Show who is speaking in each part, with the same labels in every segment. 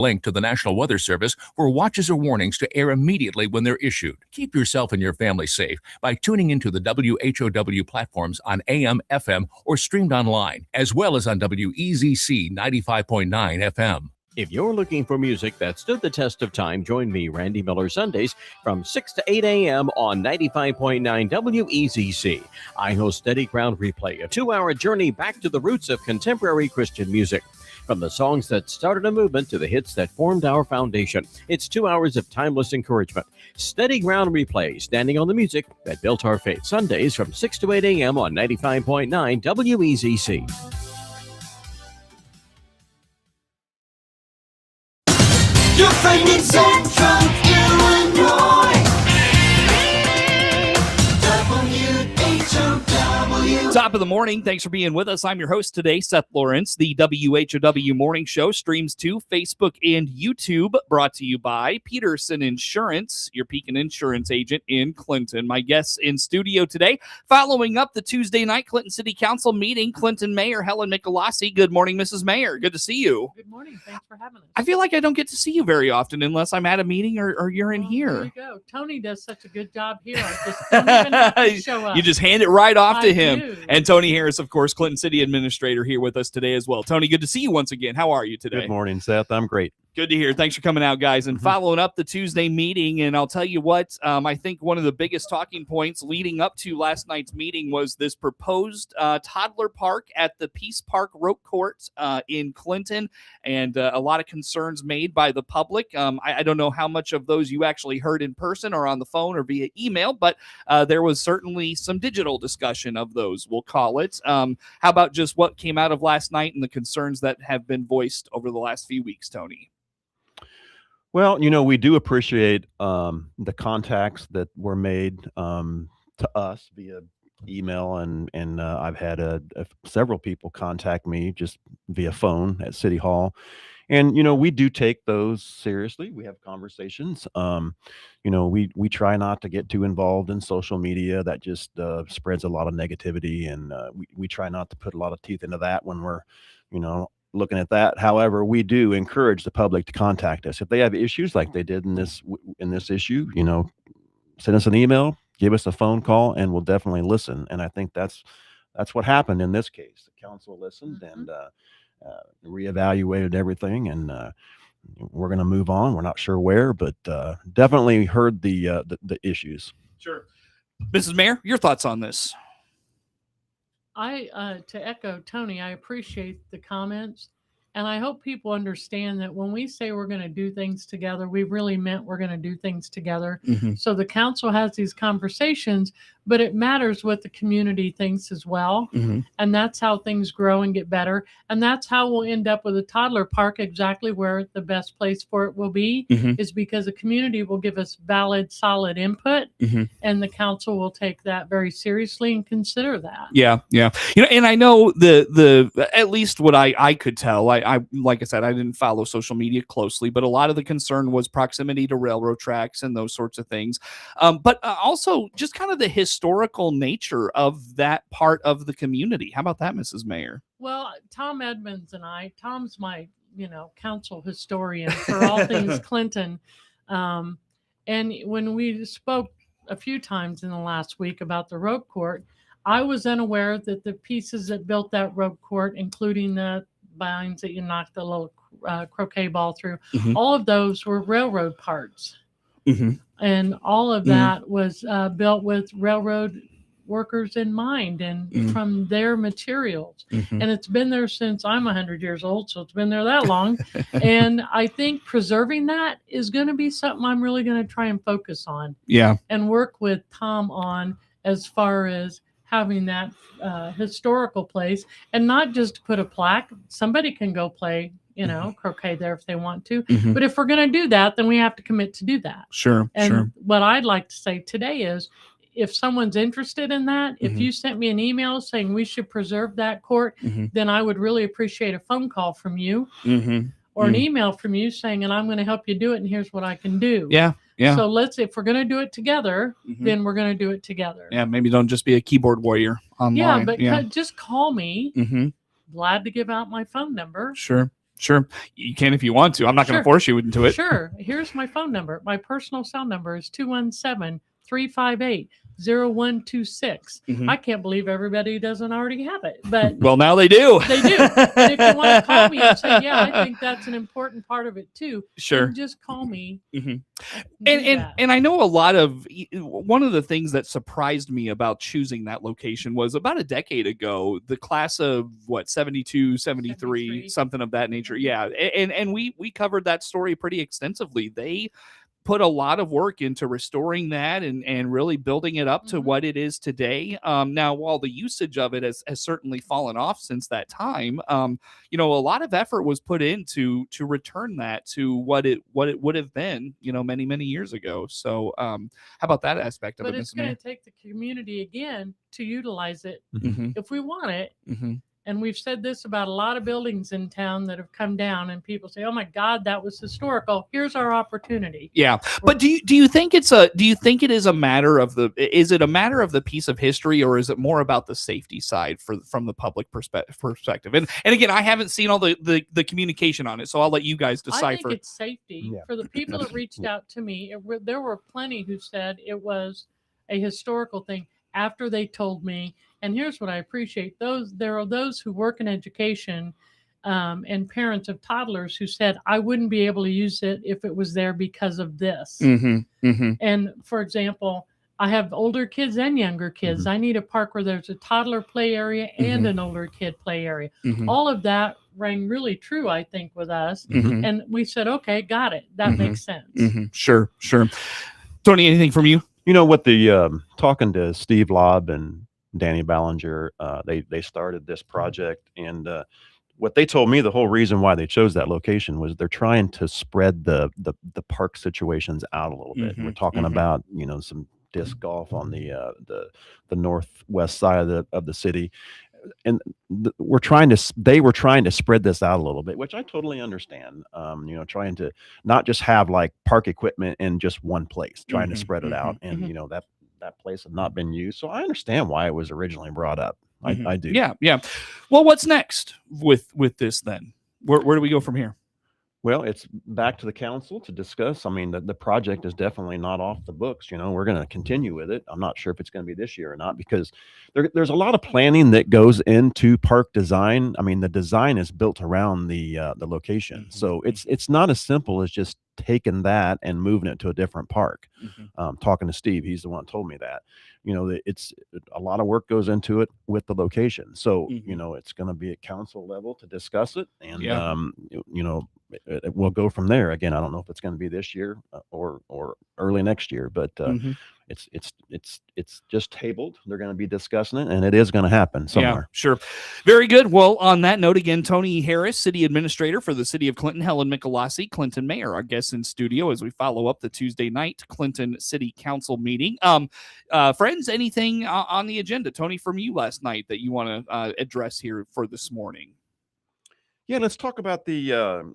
Speaker 1: Link to the National Weather Service for watches or warnings to air immediately when they're issued. Keep yourself and your family safe by tuning into the WHOW platforms on AM, FM, or streamed online, as well as on WEZC 95.9 FM.
Speaker 2: If you're looking for music that stood the test of time, join me, Randy Miller, Sundays from 6 to 8 a.m. on 95.9 WEZC. I host Steady Ground Replay, a 2-hour journey back to the roots of contemporary Christian music. From the songs that started a movement to the hits that formed our foundation, it's 2 hours of timeless encouragement. Steady Ground Replay, standing on the music that built our faith. Sundays from 6 to 8 a.m. on 95.9 WEZC.
Speaker 3: Your friend in Central Illinois. WHOW.
Speaker 4: Top of the morning. Thanks for being with us. I'm your host today, Seth Lawrence. The WHOW Morning Show streams to Facebook and YouTube, brought to you by Peterson Insurance, your Pekin Insurance agent in Clinton. My guests in studio today, following up the Tuesday night Clinton City Council meeting, Clinton Mayor Helen Michelassi. Good morning, Mrs. Mayor. Good to see you.
Speaker 5: Good morning. Thanks for having us.
Speaker 4: I feel like I don't get to see you very often unless I'm at a meeting or you're in here.
Speaker 5: There you go. Tony does such a good job here. I just don't even have to show up.
Speaker 4: You just hand it right off to him.
Speaker 5: do.
Speaker 4: And Tony Harris, of course, Clinton City Administrator, here with us today as well. Tony, good to see you once again. How are you today?
Speaker 6: Good morning, Seth. I'm great.
Speaker 4: Good to hear. Thanks for coming out, guys, and following up the Tuesday meeting. And I'll tell you what, I think one of the biggest talking points leading up to last night's meeting was this proposed toddler park at the Peace Park Rope Court in Clinton, and a lot of concerns made by the public. I don't know how much of those you actually heard in person or on the phone or via email, but there was certainly some digital discussion of those, we'll call it. How about just what came out of last night and the concerns that have been voiced over the last few weeks, Tony?
Speaker 6: Well, we do appreciate the contacts that were made to us via email, and I've had several people contact me just via phone at City Hall. And, we do take those seriously. We have conversations. We try not to get too involved in social media. That just spreads a lot of negativity. And we try not to put a lot of teeth into that when we're, looking at that. However, we do encourage the public to contact us if they have issues like they did in this issue. Send us an email, give us a phone call, and we'll definitely listen. And I think that's what happened in this case. The council listened and reevaluated everything, and we're going to move on. We're not sure where, but definitely heard the issues.
Speaker 4: Sure. Mrs. Mayor, your thoughts on this?
Speaker 5: To echo Tony, I appreciate the comments, and I hope people understand that when we say we're going to do things together, we really meant we're going to do things together. So the council has these conversations, but it matters what the community thinks as well. And that's how things grow and get better. And that's how we'll end up with a toddler park exactly where the best place for it will be, is because the community will give us valid, solid input, and the council will take that very seriously and consider that.
Speaker 4: Yeah. And I know the at least what I could tell, I like I said, I didn't follow social media closely, but a lot of the concern was proximity to railroad tracks and those sorts of things. But also just kind of the historical nature of that part of the community. How about that, Mrs. Mayor?
Speaker 5: Well, Tom Edmonds and Tom's my, council historian for all things Clinton. And when we spoke a few times in the last week about the rope court, I was unaware that the pieces that built that rope court, including the vines that you knocked the little croquet ball through, all of those were railroad parts. And all of that was built with railroad workers in mind and from their materials. And it's been there since I'm 100 years old, so it's been there that long. And I think preserving that is going to be something I'm really going to try and focus on. And work with Tom on as far as having that historical place, and not just put a plaque. Somebody can go play, croquet there if they want to. But if we're going to do that, then we have to commit to do that. And what I'd like to say today is, if someone's interested in that, if you sent me an email saying we should preserve that court, then I would really appreciate a phone call from you or an email from you saying, and I'm going to help you do it, and here's what I can do. So if we're going to do it together, then we're going to do it together.
Speaker 4: Maybe don't just be a keyboard warrior online.
Speaker 5: Just call me. Glad to give out my phone number.
Speaker 4: Sure. You can if you want to. I'm not going to
Speaker 5: Sure.
Speaker 4: force you into it.
Speaker 5: Sure. Here's my phone number. My personal cell number is 217-358-0126.
Speaker 4: Mhm.
Speaker 5: I can't believe everybody doesn't already have it, but
Speaker 4: Well, now they do.
Speaker 5: they do. And if you want to call me and say, yeah, I think that's an important part of it too,
Speaker 4: Sure.
Speaker 5: then just call me.
Speaker 4: Mhm.
Speaker 5: Do
Speaker 4: And
Speaker 5: that.
Speaker 4: I know one of the things that surprised me about choosing that location was about a decade ago, the class of 72, 73,
Speaker 5: 73.
Speaker 4: something of that nature. Yeah. And we covered that story pretty extensively. They put a lot of work into restoring that and really building it up to
Speaker 5: Mhm.
Speaker 4: what it is today. Now, while the usage of it has certainly fallen off since that time, a lot of effort was put into to return that to what it would have been, many, many years ago. So how about that aspect of
Speaker 5: But
Speaker 4: it,
Speaker 5: it's
Speaker 4: Mr.
Speaker 5: going
Speaker 4: Mayor?
Speaker 5: to take the community again to utilize it
Speaker 4: Mhm,
Speaker 5: if we want it.
Speaker 4: mhm.
Speaker 5: And we've said this about a lot of buildings in town that have come down, and people say, "Oh my God, that was historical. Here's our opportunity."
Speaker 4: Yeah, but do you think it is a matter of the piece of history, or is it more about the safety side from the public perspective? And again, I haven't seen all the communication on it, so I'll let you guys
Speaker 5: I
Speaker 4: decipher.
Speaker 5: think it's safety
Speaker 6: Yeah.
Speaker 5: for the people that reached out to me. There were plenty who said it was a historical thing after they told me. And here's what I appreciate: there are those who work in education and parents of toddlers who said, "I wouldn't be able to use it if it was there because of this."
Speaker 4: Mm-hmm, mm-hmm,
Speaker 5: And for example, I have older kids and younger kids. I need a park where there's a toddler play area and an older kid play area.
Speaker 4: mm-hmm,
Speaker 5: All of that rang really true, I think, with us.
Speaker 4: mm-hmm,
Speaker 5: And we said, okay, got it. That
Speaker 4: Mhm.
Speaker 5: makes sense.
Speaker 4: mm-hmm. Sure. Tony, anything from you?
Speaker 6: What the talking to Steve Lobb and Danny Ballinger, they started this project, and what they told me, the whole reason why they chose that location was they're trying to spread the park situations out a little bit.
Speaker 4: Mhm,
Speaker 6: We're talking
Speaker 4: mhm.
Speaker 6: about some disc golf on the northwest side of the city, and they were trying to spread this out a little bit, which I totally understand. Trying to not just have like park equipment in just one place, trying to
Speaker 4: Mhm,
Speaker 6: spread it out, and that place had not been used, so I understand why it was originally brought up.
Speaker 4: Mhm.
Speaker 6: I do.
Speaker 4: Yeah. Well, what's next with this then? Where do we go from here?
Speaker 6: Well, it's back to the council to discuss. I mean, the project is definitely not off the books. We're going to continue with it. I'm not sure if it's going to be this year or not, because there's a lot of planning that goes into park design. I mean, the design is built around the location,
Speaker 4: Mhm.
Speaker 6: so it's not as simple as just taking that and moving it to a different park.
Speaker 4: Mhm.
Speaker 6: Talking to Steve, he's the one that told me that. It's a lot of work goes into it with the location. So
Speaker 4: Mhm.
Speaker 6: it's going to be at council level to discuss it, and
Speaker 4: Yeah.
Speaker 6: we'll go from there. Again, I don't know if it's going to be this year or early next year, but
Speaker 4: Mhm.
Speaker 6: it's just tabled. They're going to be discussing it, and it is going to happen somewhere.
Speaker 4: Yeah, sure. Very good. Well, on that note, again, Tony Harris, City Administrator for the City of Clinton, Helen Michelassi, Clinton Mayor, our guests in studio as we follow up the Tuesday night Clinton City Council meeting. Friends, anything on the agenda, Tony, from you last night that you want to address here for this morning?
Speaker 6: Yeah, let's talk about the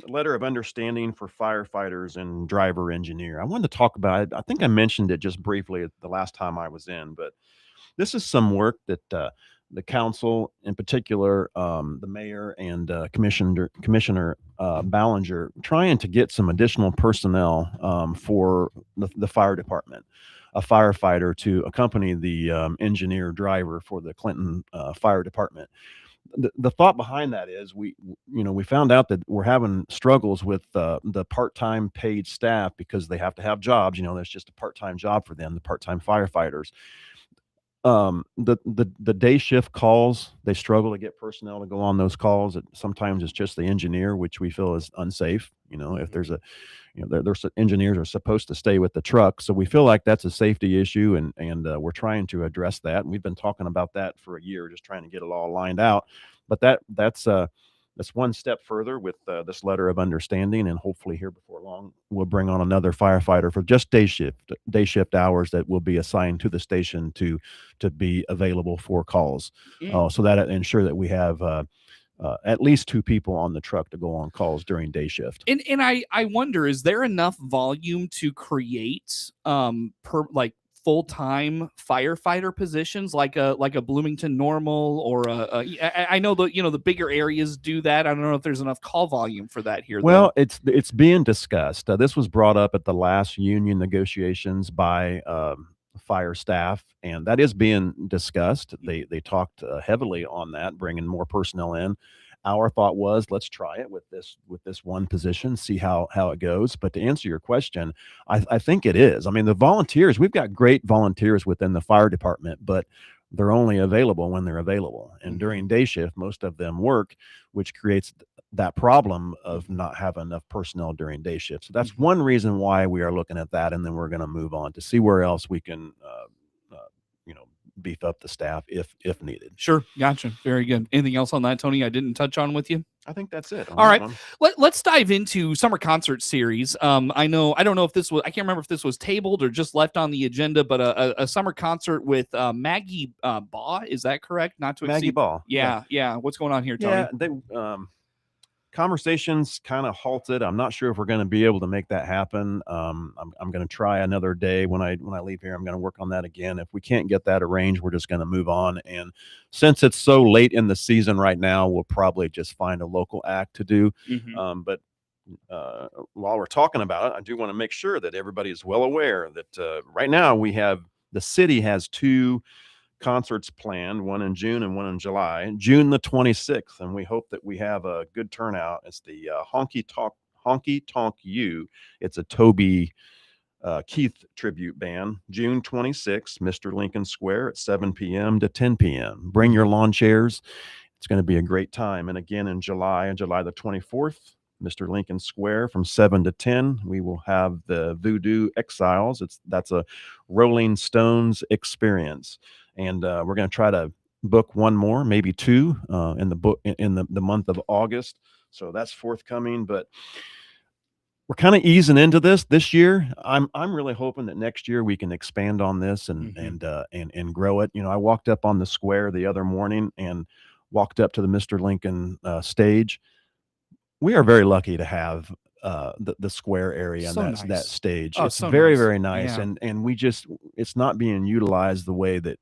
Speaker 6: letter of understanding for firefighters and driver engineer. I wanted to talk about it. I think I mentioned it just briefly the last time I was in, but this is some work that the council, in particular, the mayor and Commissioner Ballinger, trying to get some additional personnel for the fire department, a firefighter to accompany the engineer driver for the Clinton Fire Department. The thought behind that is we found out that we're having struggles with the part-time paid staff because they have to have jobs. That's just a part-time job for them, the part-time firefighters. The day shift calls, they struggle to get personnel to go on those calls. Sometimes it's just the engineer, which we feel is unsafe. If there's there's engineers are supposed to stay with the truck, so we feel like that's a safety issue, and we're trying to address that. And we've been talking about that for a year, just trying to get it all lined out. But that's one step further with this letter of understanding, and hopefully here before long we'll bring on another firefighter for just day shift hours that will be assigned to the station to be available for calls, so that ensure that we have at least two people on the truck to go on calls during day shift.
Speaker 4: And I wonder, is there enough volume to create full-time firefighter positions like a Bloomington Normal or I know the bigger areas do that. I don't know if there's enough call volume for that here.
Speaker 6: Well, it's being discussed. This was brought up at the last union negotiations by fire staff, and that is being discussed. They talked heavily on that, bringing more personnel in. Our thought was, let's try it with this one position, see how it goes. But to answer your question, I think it is. I mean, the volunteers, we've got great volunteers within the fire department, but they're only available when they're available. And during day shift, most of them work, which creates that problem of not having enough personnel during day shift. So that's one reason why we are looking at that. And then we're going to move on to see where else we can, beef up the staff if needed.
Speaker 4: Sure. Gotcha. Very good. Anything else on that, Tony, I didn't touch on with you?
Speaker 6: I think that's it.
Speaker 4: All right. Let's dive into summer concert series. I don't know if this was, I can't remember if this was tabled or just left on the agenda, but a summer concert with Maggie Baugh. Is that correct? Not to
Speaker 6: Maggie
Speaker 4: exceed.
Speaker 6: Baugh.
Speaker 4: Yeah. What's going on here, Tony?
Speaker 6: Yeah, they conversations kind of halted. I'm not sure if we're going to be able to make that happen. I'm going to try another day when I leave here. I'm going to work on that again. If we can't get that arranged, we're just going to move on. And since it's so late in the season right now, we'll probably just find a local act to do. But while we're talking about it, I do want to make sure that everybody is well aware that right now the city has 2 concerts planned, one in June and one in July. June the 26th, and we hope that we have a good turnout. It's the Honky Tonk U. It's a Toby Keith tribute band. June 26th, Mr. Lincoln Square at 7 p.m. to 10 p.m. Bring your lawn chairs. It's going to be a great time. And again in July the 24th, Mr. Lincoln Square from 7 to 10, we will have the Voodoo Exiles. That's a Rolling Stones experience. And we're going to try to book one more, maybe 2 in the month of August. So that's forthcoming. But we're kind of easing into this year. I'm really hoping that next year we can expand on this and grow it. I walked up on the square the other morning and walked up to the Mr. Lincoln stage. We are very lucky to have the square area
Speaker 4: So
Speaker 6: and
Speaker 4: nice.
Speaker 6: that stage.
Speaker 4: Oh,
Speaker 6: It's
Speaker 4: so
Speaker 6: very,
Speaker 4: nice.
Speaker 6: very nice.
Speaker 4: Yeah.
Speaker 6: And it's not being utilized the way that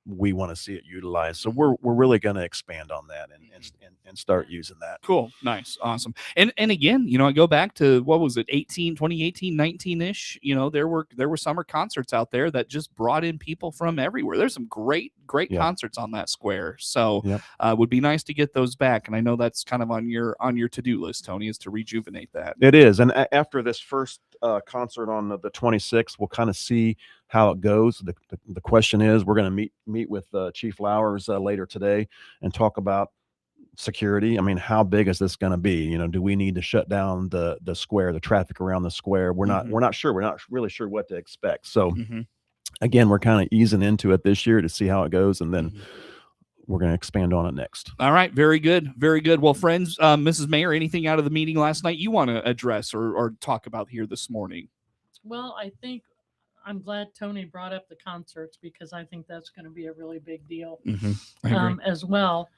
Speaker 6: we want to see it utilized. So we're really going to expand on that and start using that.
Speaker 4: Cool. Nice. Awesome. And again, I go back to, what was it, 2018, 19-ish, there were summer concerts out there that just brought in people from everywhere. There's some great concerts on that square. So it would be nice to get those back. And I know that's kind of on your to-do list, Tony, is to rejuvenate that.
Speaker 6: It is. And after this first concert on the 26th, we'll kind of see how it goes. The question is, we're going to meet with Chief Lowers later today and talk about security. I mean, how big is this going to be? Do we need to shut down the square, the traffic around the square? We're not sure. We're not really sure what to expect. So again, we're kind of easing into it this year to see how it goes, and then we're going to expand on it next.
Speaker 4: All right. Very good. Very good. Well, friends, Mrs. Mayor, anything out of the meeting last night you want to address or talk about here this morning?
Speaker 5: Well, I think I'm glad Tony brought up the concerts, because I think that's going to be a really big deal as well.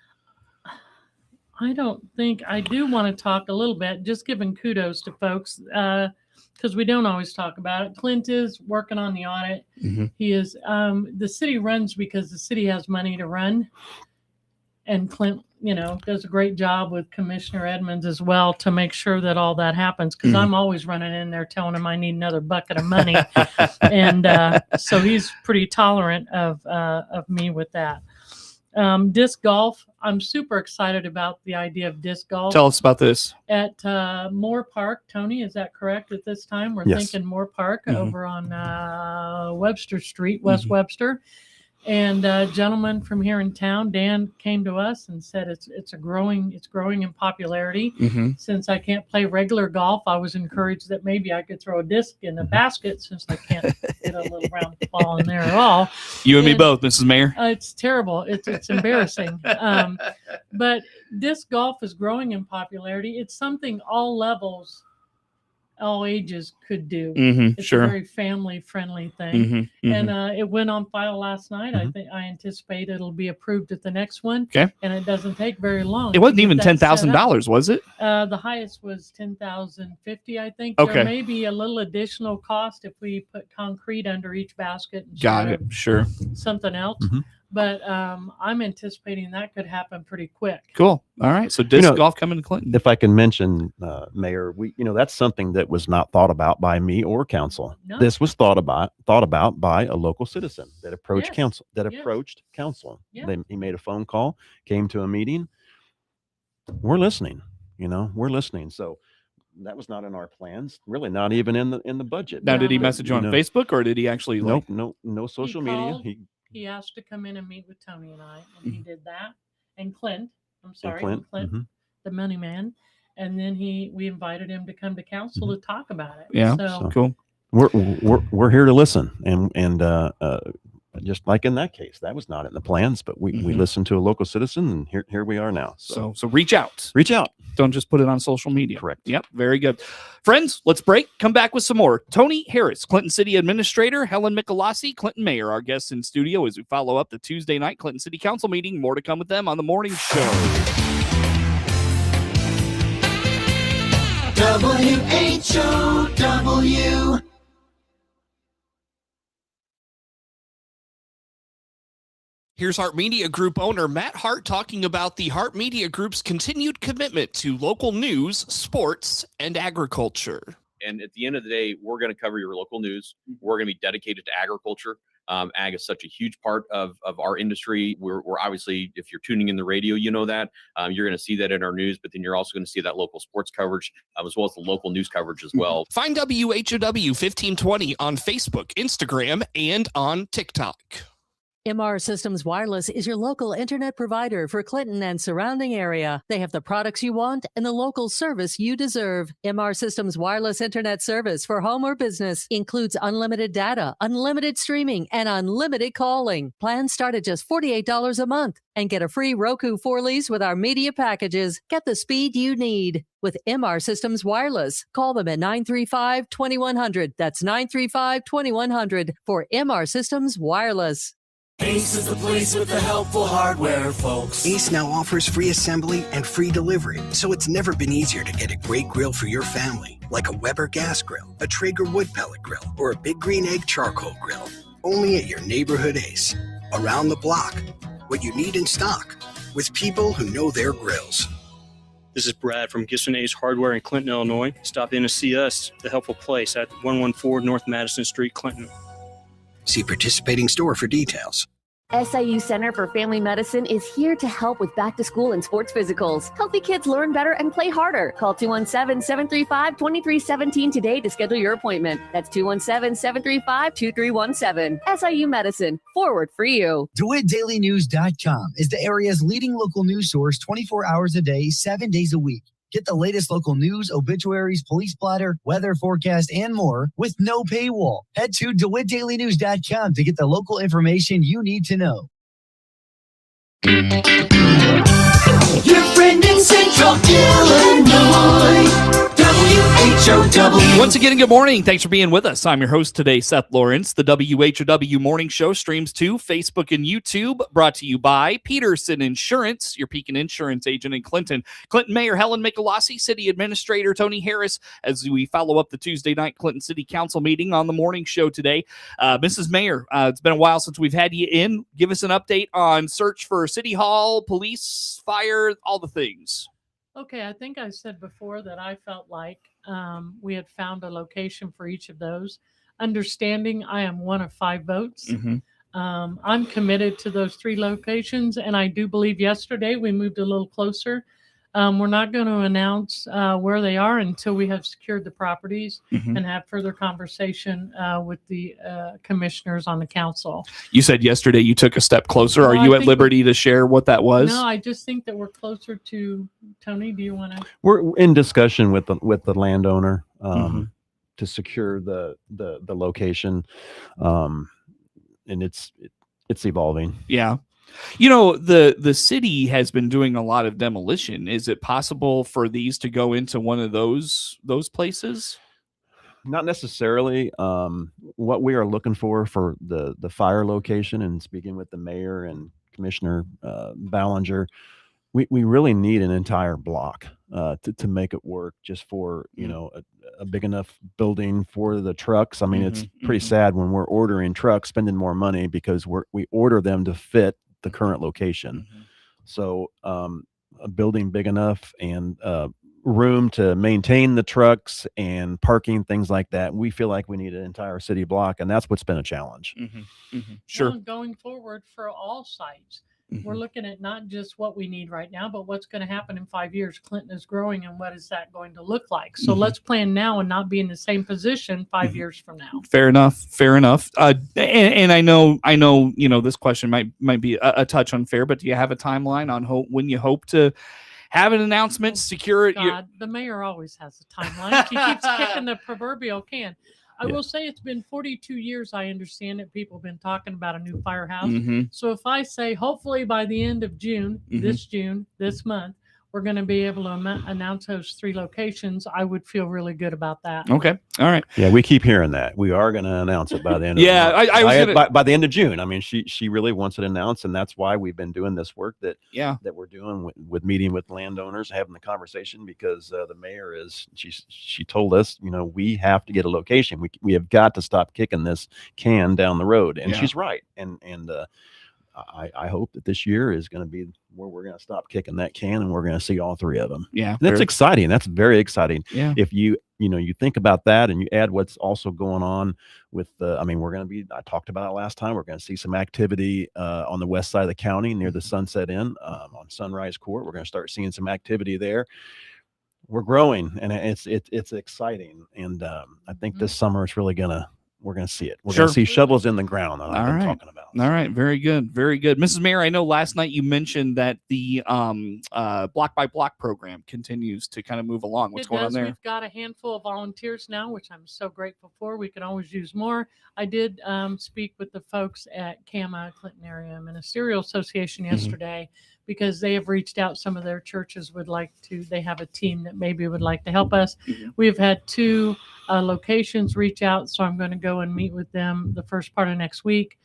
Speaker 5: I do want to talk a little bit, just giving kudos to folks, because we don't always talk about it. Clint is working on the audit. He is, the city runs because the city has money to run. And Clint, does a great job with Commissioner Edmonds as well to make sure that all that happens. Because I'm always running in there telling him I need another bucket of money. And so he's pretty tolerant of me with that. Disc golf. I'm super excited about the idea of disc golf.
Speaker 4: Tell us about this.
Speaker 5: At Moore Park. Tony, is that correct at this time? We're thinking Moore Park over on Webster Street, West Webster. And a gentleman from here in town, Dan, came to us and said it's growing in popularity. Since I can't play regular golf, I was encouraged that maybe I could throw a disc in a basket, since I can't get a little round ball in there at all.
Speaker 4: You and me both, Mrs. Mayor.
Speaker 5: It's terrible. It's embarrassing. But disc golf is growing in popularity. It's something all levels all ages could do. It's
Speaker 4: Sure.
Speaker 5: a very family-friendly thing. And it went on file last night. I anticipate it'll be approved at the next one.
Speaker 4: Okay.
Speaker 5: And it doesn't take very long.
Speaker 4: It wasn't
Speaker 5: to get
Speaker 4: even
Speaker 5: that set up.
Speaker 4: $10,000, was it?
Speaker 5: The highest was $10,050, I think.
Speaker 4: Okay.
Speaker 5: There may be a little additional cost if we put concrete under each basket.
Speaker 4: Got it. Sure.
Speaker 5: Something else. But I'm anticipating that could happen pretty quick.
Speaker 4: Cool. All right. So disc golf coming to Clinton.
Speaker 6: If I can mention, Mayor, that's something that was not thought about by me or council.
Speaker 5: No.
Speaker 6: This was thought about by a local citizen that approached
Speaker 5: Yes.
Speaker 6: council.
Speaker 5: Yeah.
Speaker 6: He made a phone call, came to a meeting. We're listening. We're listening. So that was not in our plans. Really, not even in the budget.
Speaker 4: Now, did he
Speaker 5: No.
Speaker 4: message you on Facebook, or did he actually?
Speaker 6: No social media.
Speaker 5: called. He asked to come in and meet with Tony and I, and he did that. And Clint, Clint, the money man. And then we invited him to come to council to talk about it.
Speaker 4: Yeah.
Speaker 5: So
Speaker 4: Cool.
Speaker 6: We're here to listen, and just like in that case, that was not in the plans, but we listened to a local citizen, and here we are now.
Speaker 4: So reach out.
Speaker 6: Reach out.
Speaker 4: Don't just put it on social media.
Speaker 6: Correct.
Speaker 4: Yep. Very good. Friends, let's break. Come back with some more. Tony Harris, Clinton City Administrator, Helen Michelassi, Clinton Mayor, our guests in studio as we follow up the Tuesday night Clinton City Council meeting. More to come with them on the morning show.
Speaker 3: WHOW.
Speaker 7: Here's Hart Media Group owner Matt Hart talking about the Hart Media Group's continued commitment to local news, sports, and agriculture.
Speaker 2: And at the end of the day, we're going to cover your local news. We're going to be dedicated to agriculture. Ag is such a huge part of our industry. We're obviously, if you're tuning in the radio, you know that. You're going to see that in our news, but then you're also going to see that local sports coverage as well as the local news coverage as well.
Speaker 7: Find WHOW 1520 on Facebook, Instagram, and on TikTok.
Speaker 8: MR Systems Wireless is your local internet provider for Clinton and surrounding area. They have the products you want and the local service you deserve. MR Systems Wireless Internet service for home or business includes unlimited data, unlimited streaming, and unlimited calling. Plans start at just $48 a month and get a free Roku 4 lease with our media packages. Get the speed you need with MR Systems Wireless. Call them at 935-2100. That's 935-2100 for MR Systems Wireless.
Speaker 3: Ace is the place with the helpful hardware, folks.
Speaker 9: Ace now offers free assembly and free delivery, so it's never been easier to get a great grill for your family, like a Weber gas grill, a Traeger wood pellet grill, or a Big Green Egg charcoal grill. Only at your neighborhood Ace. Around the block. What you need in stock. With people who know their grills.
Speaker 10: This is Brad from Gibson Ace Hardware in Clinton, Illinois. Stop in to see us, The Helpful Place at 114 North Madison Street, Clinton.
Speaker 9: See participating store for details.
Speaker 11: SIU Center for Family Medicine is here to help with back to school and sports physicals. Healthy kids learn better and play harder. Call 217-735-2317 today to schedule your appointment. That's 217-735-2317. SIU Medicine, forward for you.
Speaker 12: DeWittDailyNews.com is the area's leading local news source 24 hours a day, 7 days a week. Get the latest local news, obituaries, police blotter, weather forecast, and more with no paywall. Head to DeWittDailyNews.com to get the local information you need to know.
Speaker 3: Your friend in Central Illinois. WHOW.
Speaker 4: Once again, good morning. Thanks for being with us. I'm your host today, Seth Lawrence. The WHOW Morning Show streams to Facebook and YouTube, brought to you by Peterson Insurance, your Pekin Insurance agent in Clinton. Clinton Mayor Helen Michelassi, City Administrator Tony Harris, as we follow up the Tuesday night Clinton City Council meeting on the morning show today. Mrs. Mayor, it's been a while since we've had you in. Give us an update on search for City Hall, police, fire, all the things.
Speaker 5: Okay, I think I said before that I felt like we had found a location for each of those. Understanding I am one of 5 votes. I'm committed to those 3 locations, and I do believe yesterday we moved a little closer. We're not going to announce where they are until we have secured the properties and have further conversation with the commissioners on the council.
Speaker 4: You said yesterday you took a step closer. Are
Speaker 5: Well,
Speaker 4: you
Speaker 5: I
Speaker 4: at
Speaker 5: think
Speaker 4: liberty to share what that was?
Speaker 5: No, I just think that we're closer to Tony. Do you want to?
Speaker 6: We're in discussion with the landowner to secure the location, and it's evolving.
Speaker 4: Yeah. You know, the city has been doing a lot of demolition. Is it possible for these to go into one of those places?
Speaker 6: Not necessarily. What we are looking for the fire location, and speaking with the mayor and Commissioner Ballinger, we really need an entire block to make it work, just for a big enough building for the trucks. I mean, it's pretty sad when we're ordering trucks, spending more money because we order them to fit the current location. So a building big enough and room to maintain the trucks and parking, things like that. We feel like we need an entire city block, and that's what's been a challenge.
Speaker 4: Sure.
Speaker 5: Well, going forward for all sites, we're looking at not just what we need right now, but what's going to happen in 5 years. Clinton is growing, and what is that going to look like? So let's plan now and not be in the same position 5 years from now.
Speaker 4: Fair enough. And I know, this question might be a touch unfair, but do you have a timeline on when you hope to have an announcement, secure it?
Speaker 5: God, the mayor always has a timeline. She keeps kicking the proverbial can. I will say it's been 42 years. I understand that people have been talking about a new firehouse. So if I say hopefully by the end of June, this month, we're going to be able to announce those 3 locations, I would feel really good about that.
Speaker 4: Okay. All right.
Speaker 6: Yeah, we keep hearing that. We are going to announce it by the end of the month. By the end of June. I mean, she really wants it announced, and that's why we've been doing this work that we're doing with meeting with landowners, having the conversation, because the mayor she told us, we have to get a location. We have got to stop kicking this can down the road, and she's right. And I hope that this year is going to be where we're going to stop kicking that can, and we're going to see all 3 of them.
Speaker 4: Yeah,
Speaker 6: and that's exciting. That's very exciting.
Speaker 4: Yeah.
Speaker 6: If you think about that, and you add what's also going on with I talked about it last time. We're going to see some activity on the west side of the county near the Sunset Inn on Sunrise Court. We're going to start seeing some activity there. We're growing, and it's exciting. And I think this summer it's really we're going to see it. We're going to see shovels in the ground that I've been talking about.
Speaker 4: All right. Very good. Very good. Mrs. Mayor, I know last night you mentioned that the block by block program continues to kind of move along. What's going on there?
Speaker 5: We've got a handful of volunteers now, which I'm so grateful for. We can always use more. I did speak with the folks at CAMA, Clinton Area Ministerial Association, yesterday, because they have reached out. Some of their churches they have a team that maybe would like to help us. We've had 2 locations reach out, so I'm going to go and meet with them the first part of next week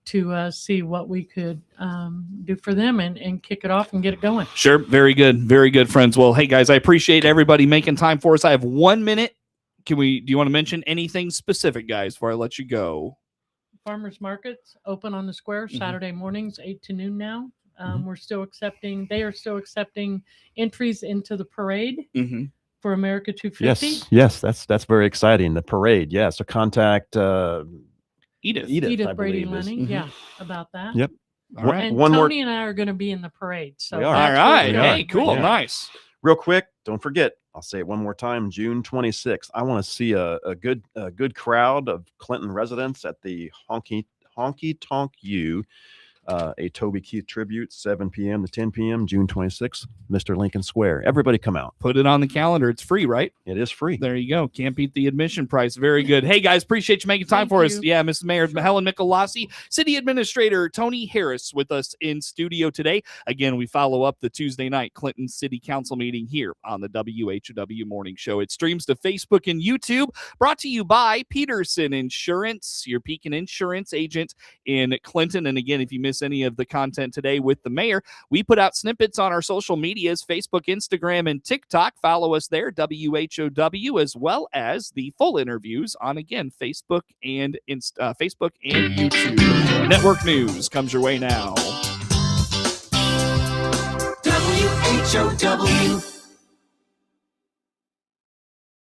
Speaker 5: to see what we could do for them and kick it off and get it going.
Speaker 4: Sure. Very good. Very good, friends. Well, hey, guys, I appreciate everybody making time for us. I have 1 minute. Do you want to mention anything specific, guys, before I let you go?
Speaker 5: Farmers markets open on the square Saturday mornings, 8 to noon now. They are still accepting entries into the parade for America 250.
Speaker 6: Yes, that's very exciting. The parade, so contact
Speaker 5: Edith Brady Lenny, about that.
Speaker 6: Yep.
Speaker 5: All right. And Tony and I are going to be in the parade. So
Speaker 6: all
Speaker 4: right. Hey, cool. Yeah. Nice.
Speaker 6: Real quick, don't forget, I'll say it one more time, June 26th. I want to see a good crowd of Clinton residents at the Honky Tonk U, a Toby Keith tribute, 7 p.m. to 10 p.m., June 26th, Mr. Lincoln Square. Everybody come out.
Speaker 4: Put it on the calendar. It's free, right?
Speaker 6: It is free.
Speaker 4: There you go. Can't beat the admission price. Very good. Hey, guys, appreciate you making time for us. Yeah, Mrs. Mayor Helen Michelassi, City Administrator Tony Harris with us in studio today. Again, we follow up the Tuesday night Clinton City Council meeting here on the WHOW Morning Show. It streams to Facebook and YouTube, brought to you by Peterson Insurance, your Pekin Insurance agent in Clinton. And again, if you miss any of the content today with the mayor, we put out snippets on our social medias, Facebook, Instagram, and TikTok. Follow us there, WHOW, as well as the full interviews on, again, Facebook and YouTube. Network news comes your way now.
Speaker 3: WHOW.